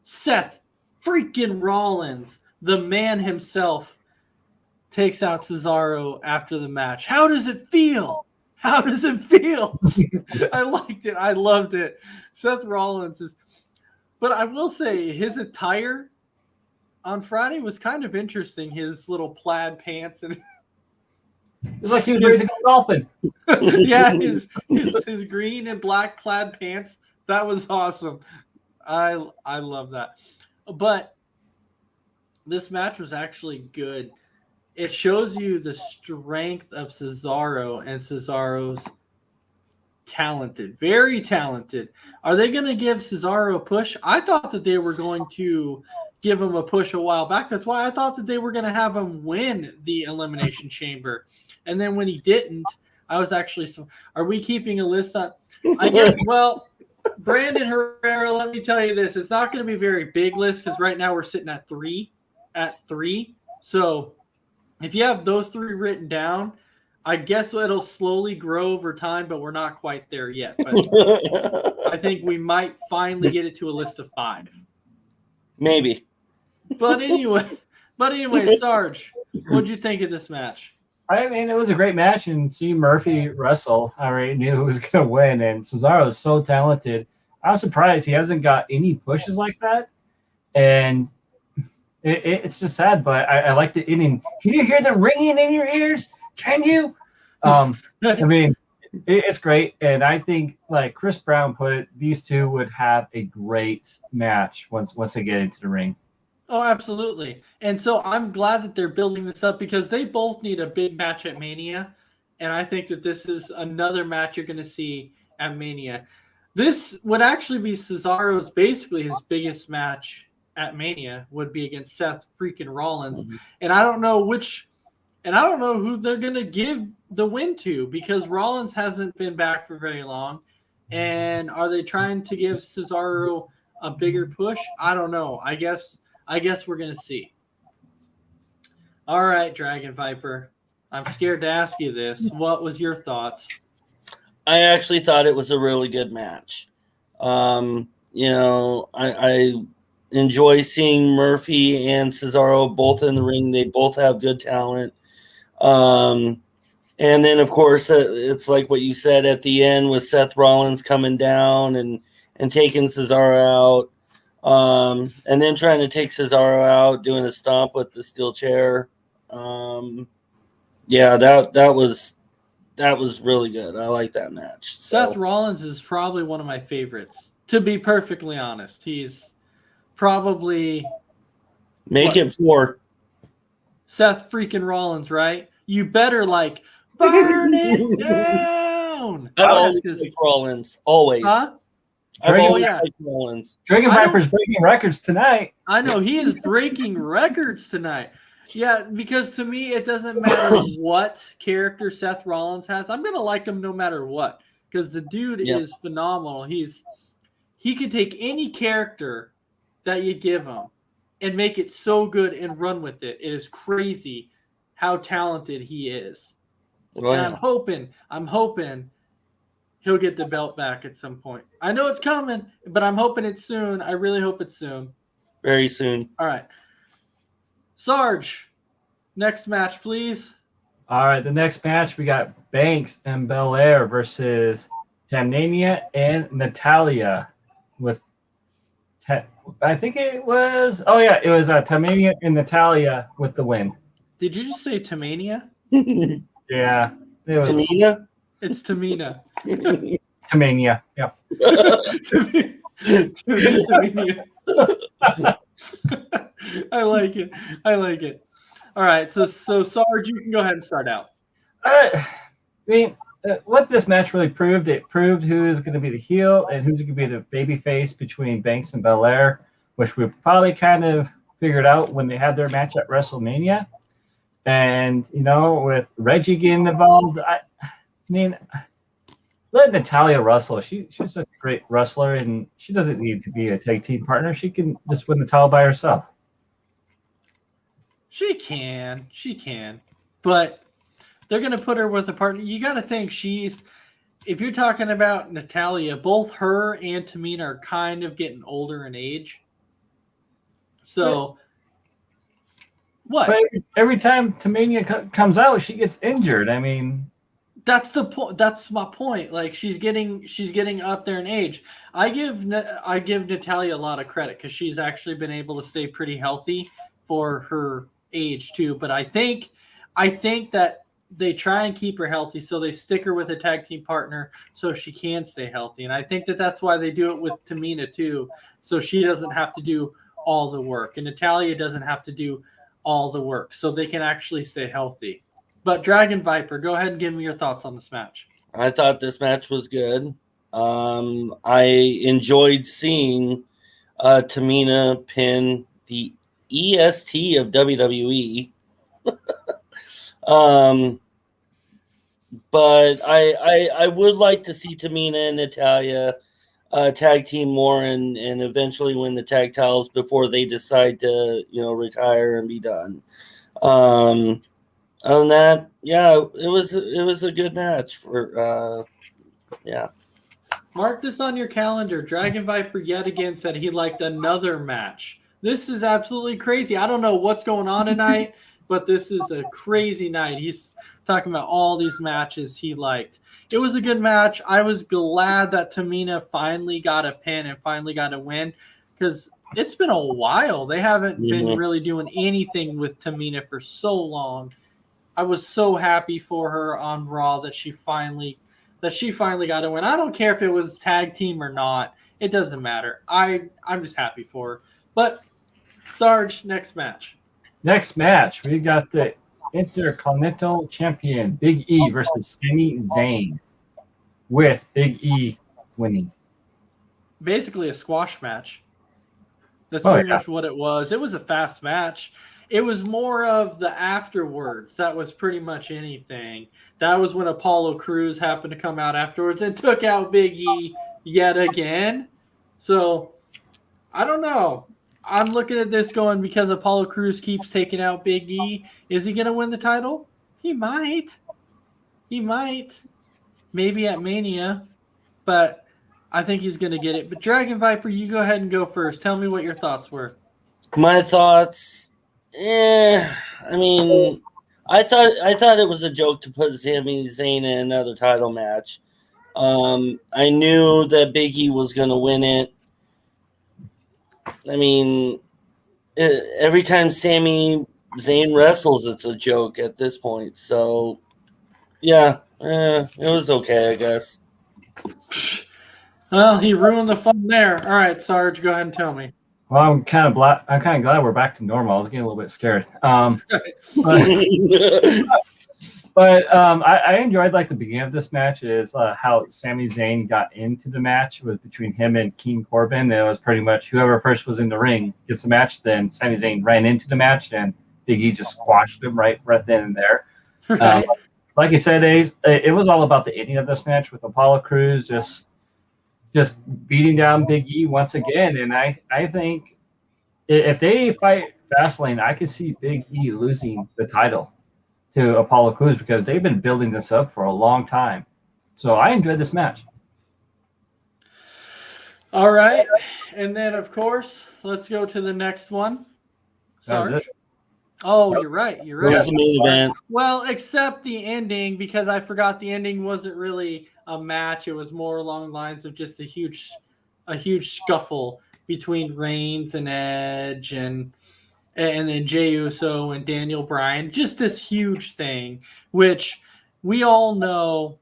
Seth freaking Rollins, the man himself, takes out Cesaro after the match. How does it feel? I liked it. I loved it. Seth Rollins is, but I will say his attire on Friday was kind of interesting. His little plaid pants and It was like he was ready to go golfing. yeah, his green and black plaid pants. That was awesome. I love that. But this match was actually good. It shows you the strength of Cesaro, and Cesaro's talented, very talented. Are they going to give Cesaro a push? I thought that they were going to give him a push a while back. That's why I thought that they were going to have him win the Elimination Chamber. And then when he didn't, I was actually are we keeping a list on? I guess, well, Brandon Herrera, let me tell you this. It's not going to be a very big list because right now we're sitting at 3. So if you have those 3 written down, I guess it'll slowly grow over time, but we're not quite there yet. But I think we might finally get it to a list of 5. Maybe. But anyway, Sarge, what'd you think of this match? I mean, it was a great match, and seeing Murphy wrestle, I already knew who was going to win. And Cesaro is so talented. I was surprised he hasn't got any pushes like that. And it's just sad, but I liked it. Can you hear the ringing in your ears? Can you? I mean, it's great. And I think, like Chris Brown put it, these two would have a great match once they get into the ring. Oh, absolutely. And so I'm glad that they're building this up because they both need a big match at Mania. And I think that this is another match you're going to see at Mania. This would actually be Cesaro's, basically his biggest match at Mania would be against Seth freaking Rollins. Mm-hmm. And I don't know who they're going to give the win to because Rollins hasn't been back for very long. And are they trying to give Cesaro a bigger push? I don't know. I guess we're going to see. All right, Dragon Viper. I'm scared to ask you this. What was your thoughts? I actually thought it was a really good match. I enjoy seeing Murphy and Cesaro both in the ring. They both have good talent. And then, of course, it's like what you said at the end with Seth Rollins coming down and taking Cesaro out. And then trying to take Cesaro out, doing a stomp with the steel chair. That was really good. I like that match. Seth Rollins is probably one of my favorites. To be perfectly honest, he's probably it 4. Seth freaking Rollins, right? You better burn it down. I always like Rollins, always. Huh? I've Dragon- always yeah. liked Rollins. Dragon I don't- Viper's breaking records tonight. I know he is breaking records tonight. Yeah, because to me it doesn't matter what character Seth Rollins has. I'm gonna like him no matter what because the dude Yep. is phenomenal. He can take any character that you give him and make it so good and run with it. It is crazy how talented he is. Oh, And yeah. I'm hoping he'll get the belt back at some point. I know it's coming, but I'm hoping it's soon. I really hope it's soon. Very soon. All right. Sarge, next match, please. All right, the next match we got Banks and Belair versus Tamnania and Natalia with I think it was Tamnania and Natalia with the win. Did you just say Tamania? Yeah, it was Tamina? It's Tamina. Tamania. Yep. Tamina. I like it. I like it. All right, so Sarge, you can go ahead and start out. I mean, what this match really proved, it proved who is going to be the heel and who's going to be the baby face between Banks and Belair, which we probably kind of figured out when they had their match at WrestleMania. And, with Reggie getting involved, I mean, let Natalia wrestle. She's such a great wrestler, and she doesn't need to be a tag team partner. She can just win the title by herself. She can. But they're going to put her with a partner. You got to think if you're talking about Natalia, both her and Tamina are kind of getting older in age. So, what? But every time Tamina comes out, she gets injured. I mean, That's the point. That's my point. Like she's getting up there in age. I give Natalia a lot of credit because she's actually been able to stay pretty healthy for her age too. But I think that they try and keep her healthy, so they stick her with a tag team partner so she can stay healthy. And I think that that's why they do it with Tamina too, so she doesn't have to do all the work, and Natalia doesn't have to do all the work, so they can actually stay healthy. But Dragon Viper, go ahead and give me your thoughts on this match. I thought this match was good. I enjoyed seeing Tamina pin the EST of WWE. But I would like to see Tamina and Natalia tag team more and eventually win the tag titles before they decide to retire and be done. Other than that, yeah, it was a good match for Mark this on your calendar. Dragon Viper yet again said he liked another match. This is absolutely crazy. I don't know what's going on tonight, but this is a crazy night. He's talking about all these matches he liked. It was a good match. I was glad that Tamina finally got a pin and finally got a win because it's been a while. They haven't been really doing anything with Tamina for so long. I was so happy for her on Raw that she finally got a win. I don't care if it was tag team or not. It doesn't matter. I'm just happy for her. But Sarge, next match. Next match, we got the Intercontinental Champion Big E versus Sami Zayn, with Big E winning. Basically a squash match. That's Oh, pretty yeah. much what it was. It was a fast match. It was more of the afterwards. That was pretty much anything. That was when Apollo Crews happened to come out afterwards and took out Big E yet again. So, I don't know. I'm looking at this going because Apollo Crews keeps taking out Big E. Is he going to win the title? He might. He might. Maybe at Mania. But I think he's going to get it. But Dragon Viper, you go ahead and go first. Tell me what your thoughts were. My thoughts. I mean, I thought it was a joke to put Sami Zayn in another title match. I knew that Big E was going to win it. I mean, every time Sami Zayn wrestles, it's a joke at this point. So, yeah, it was okay, I guess. Well, he ruined the fun there. All right, Sarge, go ahead and tell me. Well, I'm kind of glad we're back to normal. I was getting a little bit scared. But But I enjoyed like the beginning of this match is how Sami Zayn got into the match was between him and King Corbin. It was pretty much whoever first was in the ring gets the match. Then Sami Zayn ran into the match and Big E just squashed him right then and there. Right. Like you said, Ace, it was all about the ending of this match with Apollo Crews just beating down Big E once again. And I think if they fight Fastlane, I could see Big E losing the title to Apollo Crews because they've been building this up for a long time. So I enjoyed this match. All right. And then, of course, let's go to the next one. That was Sarge. it. Oh, you're right. You're It was right. the main event. Well, except the ending, because I forgot the ending wasn't really a match. It was more along the lines of just a huge scuffle between Reigns and Edge and then Jey Uso and Daniel Bryan. Just this huge thing, which we all know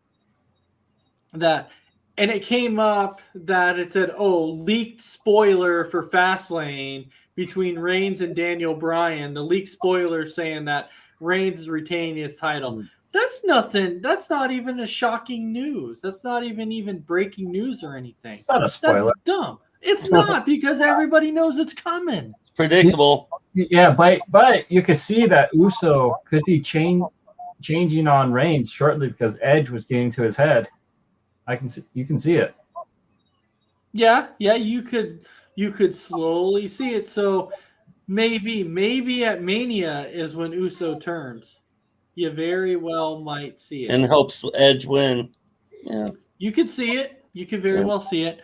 that. And it came up that it said, leaked spoiler for Fastlane between Reigns and Daniel Bryan. The leaked spoiler saying that Reigns is retaining his title. That's nothing. That's not even a shocking news. That's not even breaking news or anything. It's not a spoiler. That's dumb. It's not because everybody knows it's coming. It's predictable. Yeah, but you could see that Uso could be changing on Reigns shortly because Edge was getting to his head. You can see it. Yeah, you could slowly see it. So maybe at Mania is when Uso turns. You very well might see it. And helps Edge win. Yeah. You could see it. You could very well see it.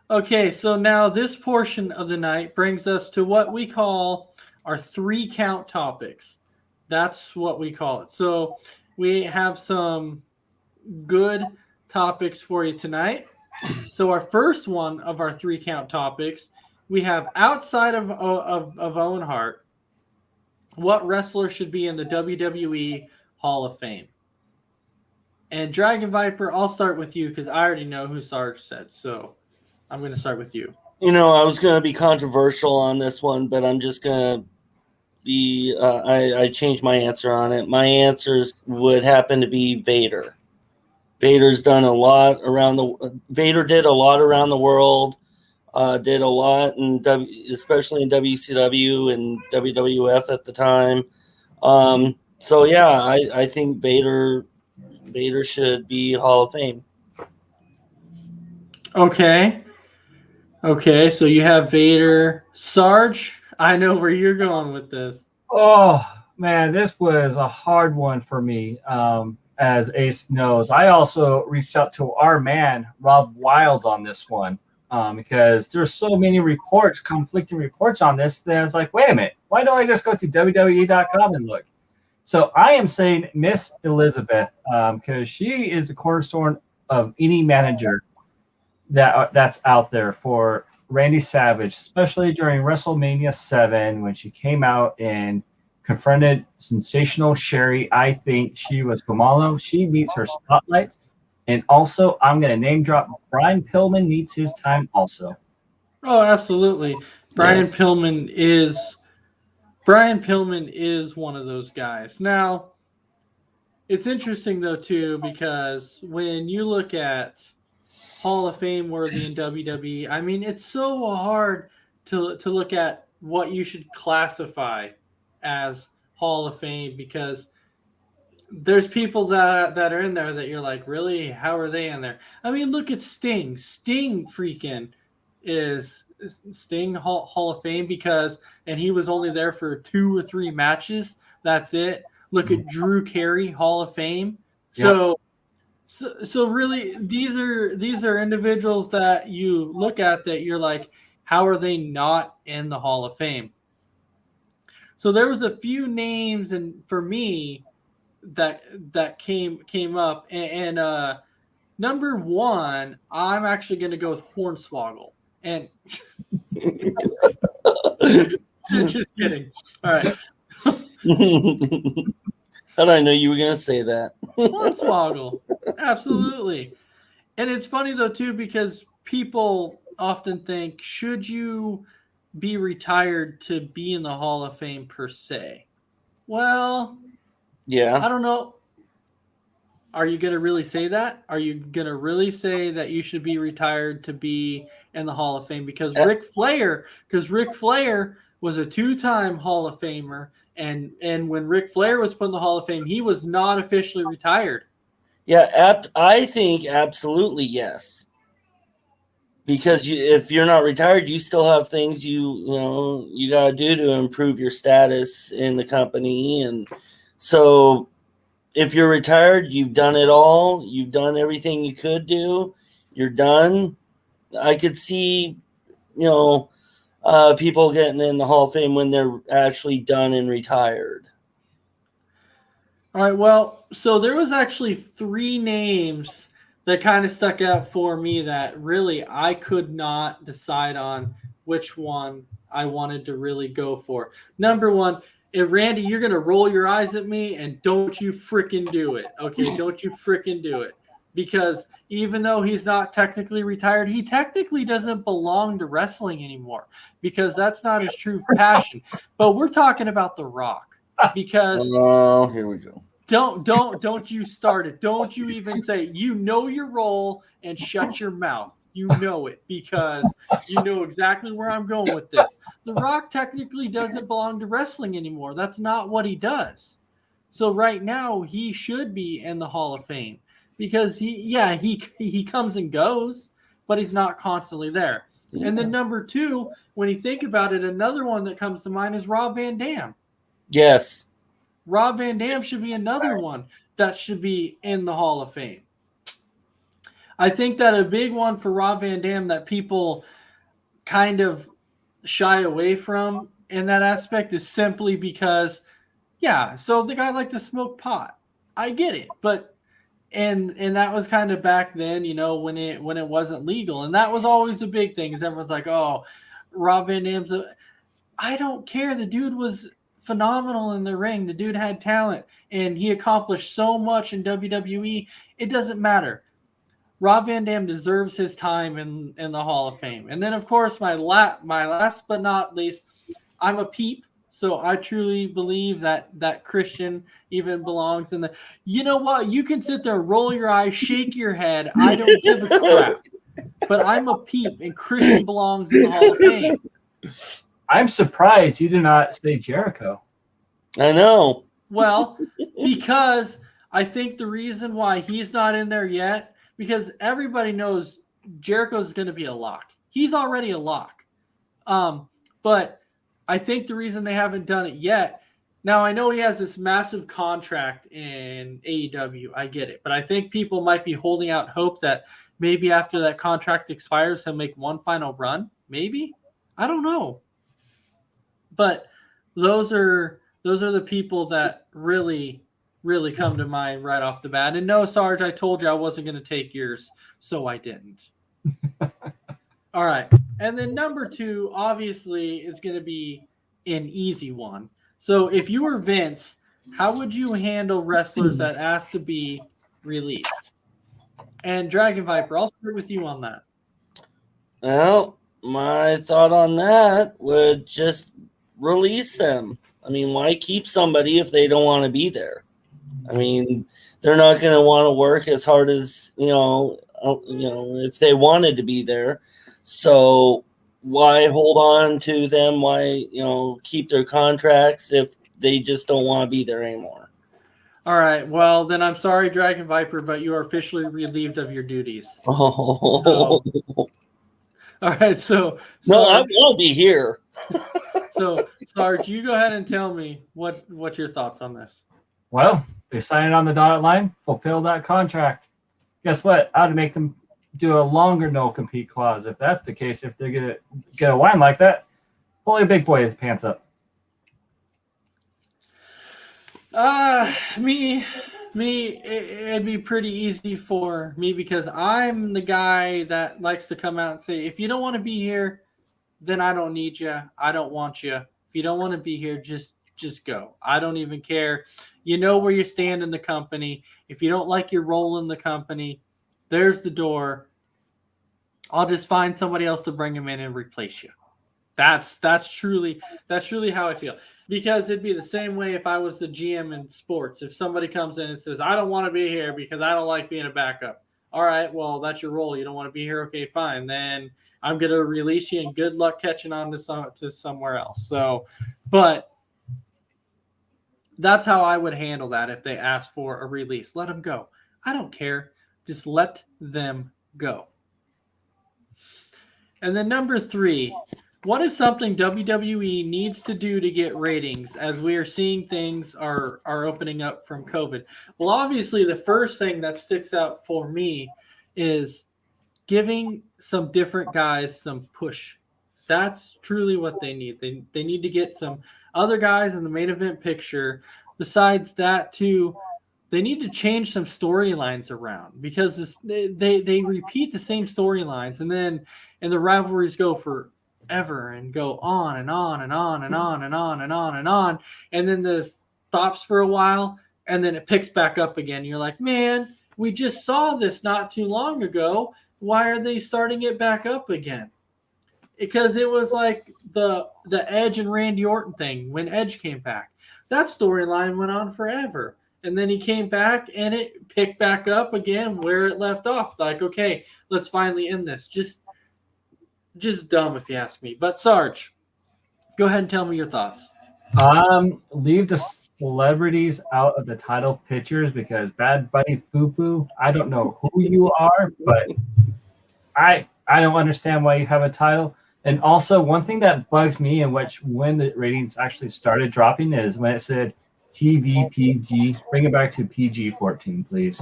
Okay, so now this portion of the night brings us to what we call our 3-count topics. That's what we call it. So we have some good topics for you tonight. So our first one of our 3-count topics, we have outside of Owen Hart, what wrestler should be in the WWE Hall of Fame? And Dragon Viper, I'll start with you because I already know who Sarge said. So I'm going to start with you. You know, I was going to be controversial on this one, but I'm just going to be I changed my answer on it. My answers would happen to be Vader. Vader's done a lot Vader did a lot around the world, did a lot especially in WCW and WWF at the time. So yeah, I think Vader should be Hall of Fame. Okay, so you have Vader. Sarge, I know where you're going with this. Oh man, this was a hard one for me. As Ace knows, I also reached out to our man Rob Wild on this one because there's so many conflicting reports on this that I was like, wait a minute, why don't I just go to WWE.com and look? So I am saying Miss Elizabeth because she is the cornerstone of any manager that's out there for Randy Savage, especially during WrestleMania 7 when she came out and confronted sensational Sherry. I think she was phenomenal. She needs her spotlight. And also, I'm going to name drop Brian Pillman needs his time also. Oh, absolutely. Brian Pillman is one of those guys. Now, it's interesting, though, too, because when you look at Hall of Fame worthy in WWE, I mean, it's so hard to look at what you should classify as Hall of Fame because there's people that are in there that you're like, really? How are they in there? I mean, look at Sting. Sting freaking is Sting Hall of Fame and he was only there for 2 or 3 matches. That's it. Look at Drew Carey, Hall of Fame. Yep. So really, these are individuals that you look at that you're like, how are they not in the Hall of Fame? So there was a few names, and for me, that came up, and number 1, I'm actually going to go with Hornswoggle, and just kidding. All right. How did I know you were going to say that? Hornswoggle, absolutely. And it's funny though too because people often think, should you be retired to be in the Hall of Fame per se? Well, Yeah. I don't know. Are you going to really say that? Are you going to really say that you should be retired to be in the Hall of Fame? Because Ric Flair was a 2-time Hall of Famer, and when Ric Flair was put in the Hall of Fame, he was not officially retired. Yeah, I think absolutely yes. Because if you're not retired, you still have things you got to do to improve your status in the company, and so if you're retired, you've done it all. You've done everything you could do. You're done. I could see, people getting in the Hall of Fame when they're actually done and retired. All right, well, so there was actually 3 names that kind of stuck out for me that really I could not decide on which one I wanted to really go for. Number 1, and Randy, you're going to roll your eyes at me, and don't you freaking do it, okay? Don't you freaking do it. Because even though he's not technically retired, he technically doesn't belong to wrestling anymore because that's not his true passion. But we're talking about The Rock because oh, here we go. Don't you start it. Don't you even say you know your role and shut your mouth. You know it because you know exactly where I'm going with this. The Rock technically doesn't belong to wrestling anymore. That's not what he does. So right now he should be in the Hall of Fame because he comes and goes, but he's not constantly there. Yeah. And then number 2, when you think about it, another one that comes to mind is Rob Van Dam. Yes. Rob Van Dam should be another one that should be in the Hall of Fame. I think that a big one for Rob Van Dam that people kind of shy away from in that aspect is simply because, so the guy liked to smoke pot. I get it, but and that was kind of back then, when it wasn't legal, and that was always a big thing. Is everyone's like, oh, Rob Van Dam's I don't care. The dude was phenomenal in the ring. The dude had talent, and he accomplished so much in WWE. It doesn't matter. Rob Van Dam deserves his time in the Hall of Fame. And then, of course, my last but not least, I'm a peep, so I truly believe that Christian even belongs in the. You know what? You can sit there, roll your eyes, shake your head. I don't give a crap. But I'm a peep, and Christian belongs in the Hall of Fame. I'm surprised you did not say Jericho. I know. Well, because I think the reason why he's not in there yet, because everybody knows Jericho's going to be a lock. He's already a lock. But I think the reason they haven't done it yet, now I know he has this massive contract in AEW. I get it. But I think people might be holding out hope that maybe after that contract expires, he'll make one final run. Maybe? I don't know. But those are the people that really, really come to mind right off the bat. And no, Sarge, I told you I wasn't going to take yours, so I didn't. All right. And then number 2, obviously, is going to be an easy one. So if you were Vince, how would you handle wrestlers that asked to be released? And Dragon Viper, I'll start with you on that. Well, my thought on that would just release them. I mean, why keep somebody if they don't want to be there? I mean, they're not going to want to work as hard as, if they wanted to be there. So why hold on to them? Why, keep their contracts if they just don't want to be there anymore? All right. Well, then I'm sorry, Dragon Viper, but you are officially relieved of your duties. Oh. So, all right. So no, I will be here. So, Sarge, you go ahead and tell me what's your thoughts on this. Well, they signed it on the dotted line, fulfill that contract. Guess what? I would make them do a longer no-compete clause. If that's the case, if they're going to get a wine like that, pull your big boy his pants up. It'd be pretty easy for me because I'm the guy that likes to come out and say, if you don't want to be here, then I don't need you. I don't want you. If you don't want to be here, just go. I don't even care. You know where you stand in the company. If you don't like your role in the company, there's the door. I'll just find somebody else to bring him in and replace you. That's truly how I feel. Because it'd be the same way if I was the GM in sports. If somebody comes in and says, I don't want to be here because I don't like being a backup. All right, well, that's your role. You don't want to be here. Okay, fine. Then I'm going to release you and good luck catching on to somewhere else. So, but that's how I would handle that if they ask for a release. Let them go. I don't care. Just let them go. And then number 3, what is something WWE needs to do to get ratings as we are seeing things are opening up from COVID? Well, obviously, the first thing that sticks out for me is giving some different guys some push. That's truly what they need. They need to get some other guys in the main event picture. Besides that, too, they need to change some storylines around because they repeat the same storylines, and the rivalries go forever and go on and on and on and on and on and on and on, and then this stops for a while, and then it picks back up again. You're like, man, we just saw this not too long ago. Why are they starting it back up again? Because it was like the Edge and Randy Orton thing when Edge came back. That storyline went on forever. And then he came back and it picked back up again where it left off. Like, okay, let's finally end this. Just dumb if you ask me. But Sarge, go ahead and tell me your thoughts. Leave the celebrities out of the title pictures because Bad Bunny Fufu, I don't know who you are, but I don't understand why you have a title. And also, one thing that bugs me, and when the ratings actually started dropping, is when it said TV PG. Bring it back to PG-14, please.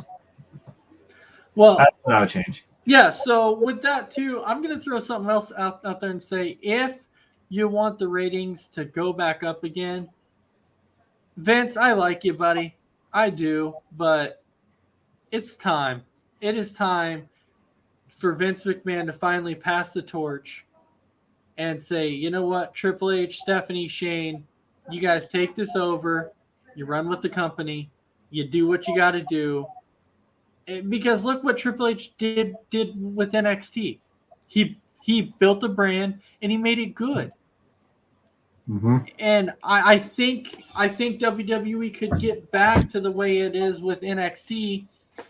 Well, that's what I would change. Yeah, so with that too, I'm going to throw something else out there and say, if you want the ratings to go back up again, Vince, I like you, buddy. I do, but it's time. It is time for Vince McMahon to finally pass the torch and say, you know what, Triple H, Stephanie, Shane, you guys take this over. You run with the company. You do what you got to do. Because look what Triple H did with NXT. He built a brand and he made it good. Mm-hmm. And I think WWE could get back to the way it is with NXT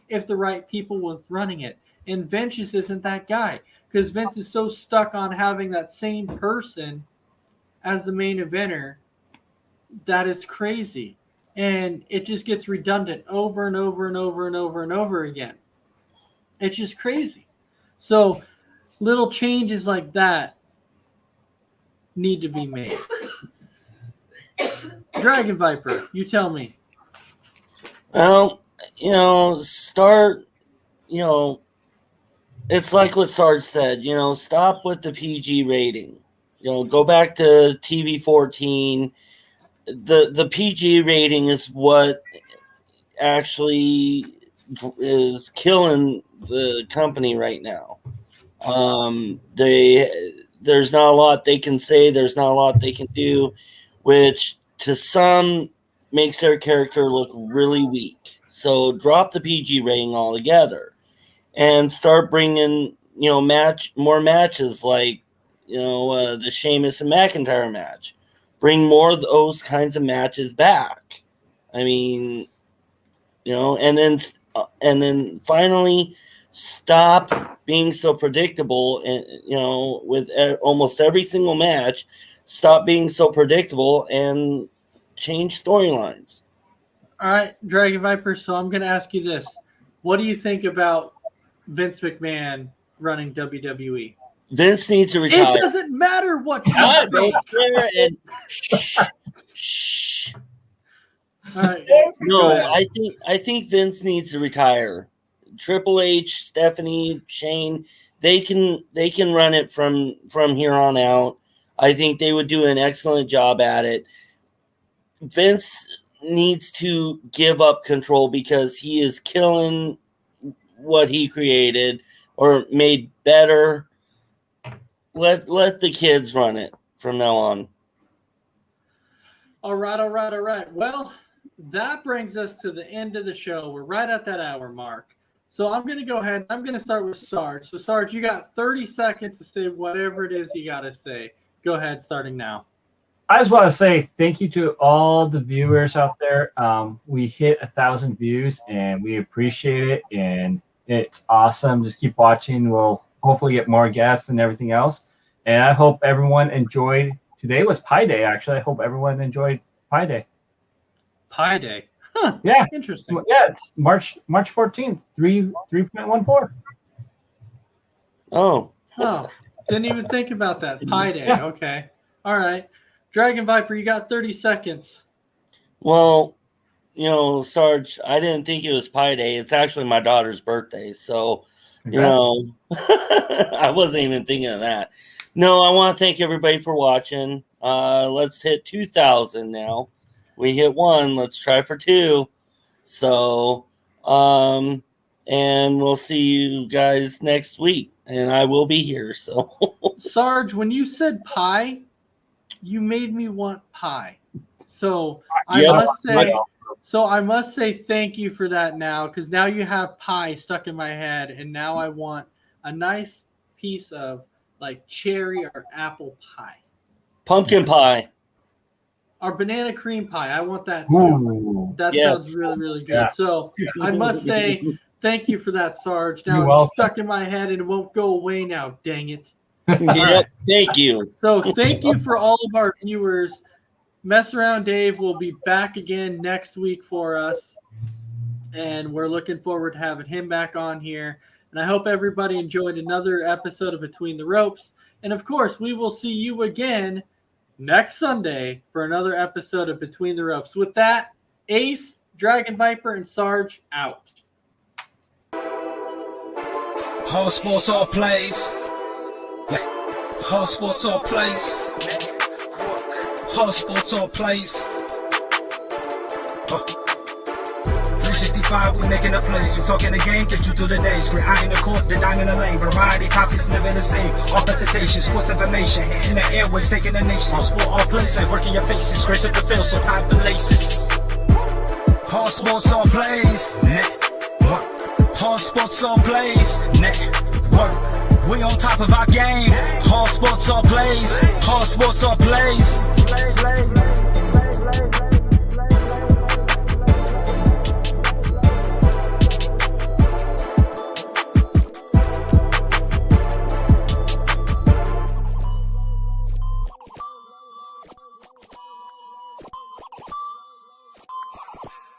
if the right people was running it. And Vince just isn't that guy because Vince is so stuck on having that same person as the main eventer that it's crazy. And it just gets redundant over and over and over and over and over again. It's just crazy. So little changes like that need to be made. Dragon Viper, you tell me. Well, it's like what Sarge said, stop with the PG rating. Go back to TV 14. The PG rating is what actually is killing the company right now. There's not a lot they can say. There's not a lot they can do, which to some makes their character look really weak. So drop the PG rating altogether and start bringing, more matches like, the Sheamus and McIntyre match. Bring more of those kinds of matches back. I mean, and then finally stop being so predictable. And with almost every single match, stop being so predictable and change storylines. All right, Dragon Viper. So I'm going to ask you this: what do you think about Vince McMahon running WWE? Vince needs to retire. It doesn't matter what you think. All right. No, I think Vince needs to retire. Triple H, Stephanie, Shane, they can run it from here on out. I think they would do an excellent job at it. Vince needs to give up control because he is killing what he created or made better. Let the kids run it from now on. All right. Well, that brings us to the end of the show. We're right at that hour mark. So I'm going to go ahead. I'm going to start with Sarge. So, Sarge, you got 30 seconds to say whatever it is you got to say. Go Go ahead, starting now. I just want to say thank you to all the viewers out there. We hit 1,000 views, and we appreciate it, and it's awesome. Just keep watching. We'll hopefully get more guests and everything else. And I hope everyone enjoyed. Today was Pi Day, actually. I hope everyone enjoyed Pi Day. Pi Day. Huh. Yeah. Interesting. Yeah, it's March 14th, 3.14. Oh, Didn't even think about that. Pi Day. Yeah. Okay. All right. Dragon Viper, you got 30 seconds. well, Sarge, I didn't think it was Pi Day. It's actually my daughter's birthday. So, I wasn't even thinking of that. No, I want to thank everybody for watching. Let's hit 2,000 now. We hit 1. Let's try for 2. So, and we'll see you guys next week. And I will be here. So, Sarge, when you said pie, you made me want pie. So I must say thank you for that now, because now you have pie stuck in my head, and now I want a nice piece of like cherry or apple pie. pumpkin pie. Or banana cream pie. I want that too. Ooh. That Yes. sounds really, really good. Yeah. So I must say thank you for that, Sarge. Now You're it's welcome. stuck in my head and it won't go away now. Dang it. Yep, thank you. So thank you for all of our viewers. Mess Around Dave will be back again next week for us. And we're looking forward to having him back on here. And I hope everybody enjoyed another episode of Between the Ropes. And of course, we will see you again next Sunday for another episode of Between the Ropes. With that, Ace, Dragon Viper, and Sarge out. All sports, all plays. All sports, all plays. All sports, all plays. 365, we making a plays. You talking the game, get you through the days. We're high in the court, the dime in the lane. Variety, topics never the same. All presentation, sports information. In the airways, taking the nation. All sport, all plays, like working your faces. Grace up the field, so tie the laces. All sports, all plays. Network. All sports, all plays. Network. We on top of our game. All sports, all plays. All sports, all plays.